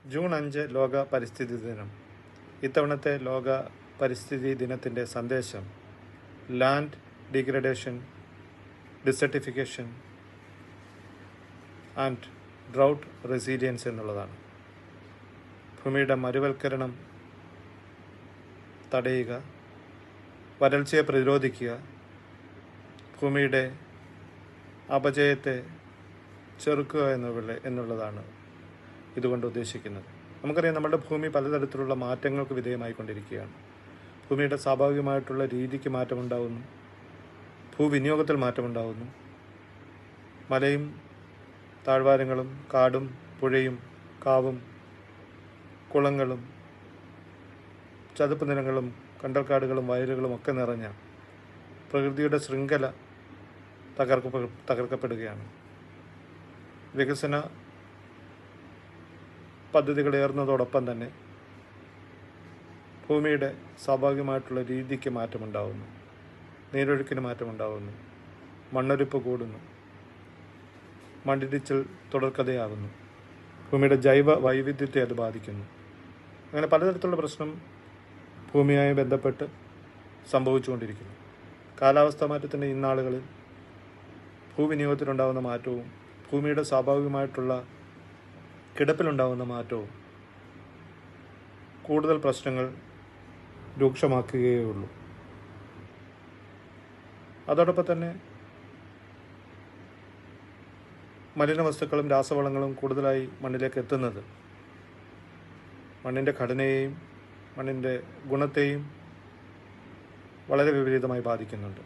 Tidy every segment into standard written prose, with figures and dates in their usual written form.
June 5 ലോക പരിസ്ഥിതി ദിനം. ഇത്തവണത്തെ ലോക പരിസ്ഥിതി ദിനത്തിൻ്റെ സന്ദേശം land degradation, desertification and drought resilience എന്നുള്ളതാണ്. ഭൂമിയുടെ മരുവൽക്കരണം തടയുക, വരൾച്ചയെ പ്രതിരോധിക്കുക, ഭൂമിയുടെ അപചയത്തെ ചെറുക്കുക എന്നുള്ളതാണ് ഇതുകൊണ്ട് ഉദ്ദേശിക്കുന്നത്. നമുക്കറിയാം, നമ്മുടെ ഭൂമി പലതരത്തിലുള്ള മാറ്റങ്ങൾക്ക് വിധേയമായിക്കൊണ്ടിരിക്കുകയാണ്. ഭൂമിയുടെ സ്വാഭാവികമായിട്ടുള്ള രീതിക്ക് മാറ്റമുണ്ടാകുന്നു, ഭൂവിനിയോഗത്തിൽ മാറ്റമുണ്ടാകുന്നു. മലയും താഴ്വാരങ്ങളും കാടും പുഴയും കാവും കുളങ്ങളും ചതുപ്പ് നിലങ്ങളും കണ്ടൽക്കാടുകളും വയലുകളും ഒക്കെ നിറഞ്ഞ പ്രകൃതിയുടെ ശൃംഖല തകർക്കപ്പെടുകയാണ്. വികസന പദ്ധതികളേറുന്നതോടൊപ്പം തന്നെ ഭൂമിയുടെ സ്വാഭാവികമായിട്ടുള്ള രീതിക്ക് മാറ്റമുണ്ടാകുന്നു, നീരൊഴുക്കിന് മാറ്റമുണ്ടാകുന്നു, മണ്ണൊലിപ്പ് കൂടുന്നു, മണ്ണിടിച്ചിൽ തുടർക്കഥയാകുന്നു, ഭൂമിയുടെ ജൈവ വൈവിധ്യത്തെ അത് ബാധിക്കുന്നു. അങ്ങനെ പലതരത്തിലുള്ള പ്രശ്നം ഭൂമിയുമായി ബന്ധപ്പെട്ട് സംഭവിച്ചുകൊണ്ടിരിക്കുന്നു. കാലാവസ്ഥാ മാറ്റത്തിൻ്റെ ഇന്നാളുകളിൽ ഭൂവിനിയോഗത്തിലുണ്ടാകുന്ന മാറ്റവും ഭൂമിയുടെ സ്വാഭാവികമായിട്ടുള്ള കിടപ്പിലുണ്ടാകുന്ന മാറ്റവും കൂടുതൽ പ്രശ്നങ്ങൾ രൂക്ഷമാക്കുകയേ ഉള്ളൂ. അതോടൊപ്പം തന്നെ മലിനവസ്തുക്കളും രാസവളങ്ങളും കൂടുതലായി മണ്ണിലേക്ക് എത്തുന്നത് മണ്ണിൻ്റെ ഘടനയെയും മണ്ണിൻ്റെ ഗുണത്തെയും വളരെ വിപരീതമായി ബാധിക്കുന്നുണ്ട്.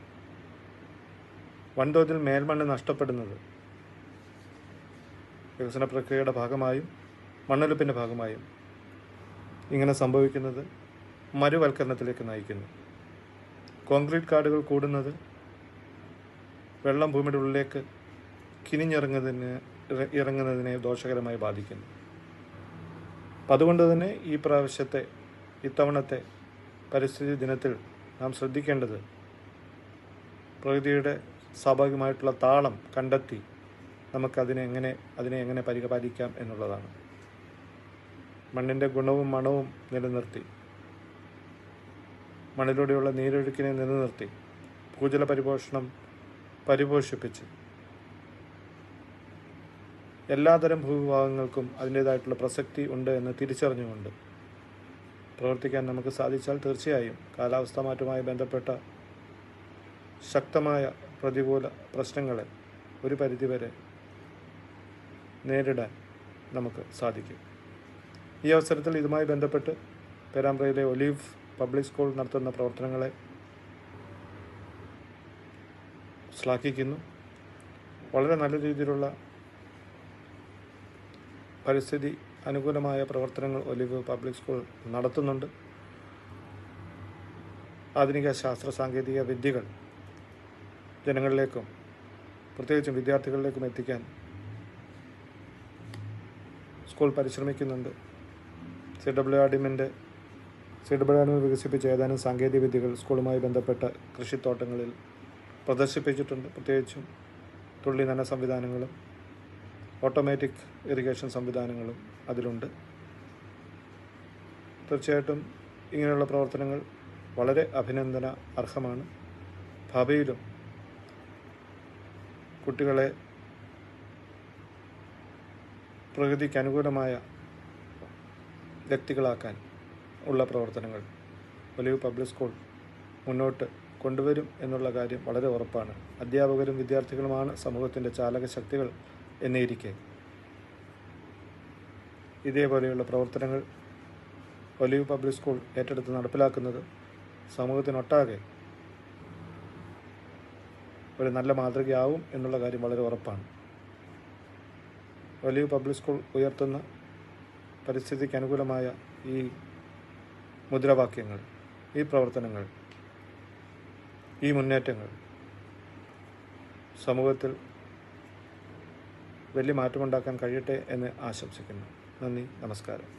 വൻതോതിൽ മേൽമണ്ണ് നഷ്ടപ്പെടുന്നത് വികസന പ്രക്രിയയുടെ ഭാഗമായും മണ്ണൊലിപ്പിൻ്റെ ഭാഗമായും ഇങ്ങനെ സംഭവിക്കുന്നത് മരുവൽക്കരണത്തിലേക്ക് നയിക്കുന്നു. കോൺക്രീറ്റ് കാടുകൾ കൂടുന്നത് വെള്ളം ഭൂമിയുടെ ഉള്ളിലേക്ക് ഇറങ്ങുന്നതിനെ ദോഷകരമായി ബാധിക്കുന്നു. അപ്പം അതുകൊണ്ട് തന്നെ ഇത്തവണത്തെ പരിസ്ഥിതി ദിനത്തിൽ നാം ശ്രദ്ധിക്കേണ്ടത് പ്രകൃതിയുടെ സ്വാഭാവികമായിട്ടുള്ള താളം കണ്ടെത്തി നമുക്കതിനെ എങ്ങനെ പരിപാലിക്കാം എന്നുള്ളതാണ്. മണ്ണിൻ്റെ ഗുണവും മണവും നിലനിർത്തി, മണ്ണിലൂടെയുള്ള നീരൊഴുക്കിനെ നിലനിർത്തി, ഭൂജല പരിപോഷിപ്പിച്ച് എല്ലാതരം ഭൂവിഭാഗങ്ങൾക്കും അതിൻ്റേതായിട്ടുള്ള പ്രസക്തി ഉണ്ട് എന്ന് തിരിച്ചറിഞ്ഞുകൊണ്ട് പ്രവർത്തിക്കാൻ നമുക്ക് സാധിച്ചാൽ തീർച്ചയായും കാലാവസ്ഥാ മാറ്റവുമായി ബന്ധപ്പെട്ട ശക്തമായ പ്രതികൂല പ്രശ്നങ്ങളെ ഒരു പരിധിവരെ നേരിടാൻ നമുക്ക് സാധിക്കും. ഈ അവസരത്തിൽ ഇതുമായി ബന്ധപ്പെട്ട് പേരാമ്പ്രയിലെ ഒലീവ് പബ്ലിക് സ്കൂൾ നടത്തുന്ന പ്രവർത്തനങ്ങളെ ശ്ലാഘിക്കുന്നു. വളരെ നല്ല രീതിയിലുള്ള പരിസ്ഥിതി അനുകൂലമായ പ്രവർത്തനങ്ങൾ ഒലിവ് പബ്ലിക് സ്കൂൾ നടത്തുന്നുണ്ട്. ആധുനിക ശാസ്ത്ര സാങ്കേതിക വിദ്യകൾ ജനങ്ങളിലേക്കും പ്രത്യേകിച്ചും വിദ്യാർത്ഥികളിലേക്കും എത്തിക്കാൻ സ്കൂൾ പരിശ്രമിക്കുന്നുണ്ട്. CWRDM വികസിപ്പിച്ച ഏതാനും സാങ്കേതിക വിദ്യകൾ സ്കൂളുമായി ബന്ധപ്പെട്ട കൃഷിത്തോട്ടങ്ങളിൽ പ്രദർശിപ്പിച്ചിട്ടുണ്ട്. പ്രത്യേകിച്ചും തുള്ളി നന സംവിധാനങ്ങളും ഓട്ടോമാറ്റിക് ഇറിഗേഷൻ സംവിധാനങ്ങളും അതിലുണ്ട്. തീർച്ചയായിട്ടും ഇങ്ങനെയുള്ള പ്രവർത്തനങ്ങൾ വളരെ അഭിനന്ദന അർഹമാണ്. ഭാവിയിലും കുട്ടികളെ പ്രകൃതിക്ക് അനുകൂലമായ വ്യക്തികളാക്കാൻ ഉള്ള പ്രവർത്തനങ്ങൾ ഒലിവ് പബ്ലിക് സ്കൂൾ മുന്നോട്ട് കൊണ്ടുവരും എന്നുള്ള കാര്യം വളരെ ഉറപ്പാണ്. അധ്യാപകരും വിദ്യാർത്ഥികളുമാണ് സമൂഹത്തിൻ്റെ ചാലക ശക്തികൾ എന്നിരിക്കെ ഇതേപോലെയുള്ള പ്രവർത്തനങ്ങൾ ഒലിവ് പബ്ലിക് സ്കൂൾ ഏറ്റെടുത്ത് നടപ്പിലാക്കുന്നത് സമൂഹത്തിനൊട്ടാകെ ഒരു നല്ല മാതൃകയാവും എന്നുള്ള കാര്യം വളരെ ഉറപ്പാണ്. ഒലിവ് പബ്ലിക് സ്കൂൾ ഉയർത്തുന്ന പരിസ്ഥിതിക്ക് അനുകൂലമായ ഈ മുദ്രാവാക്യങ്ങൾ, ഈ പ്രവർത്തനങ്ങൾ, ഈ മുന്നേറ്റങ്ങൾ സമൂഹത്തിൽ വലിയ മാറ്റമുണ്ടാക്കാൻ കഴിയട്ടെ എന്ന് ആശംസിക്കുന്നു. നന്ദി, നമസ്കാരം.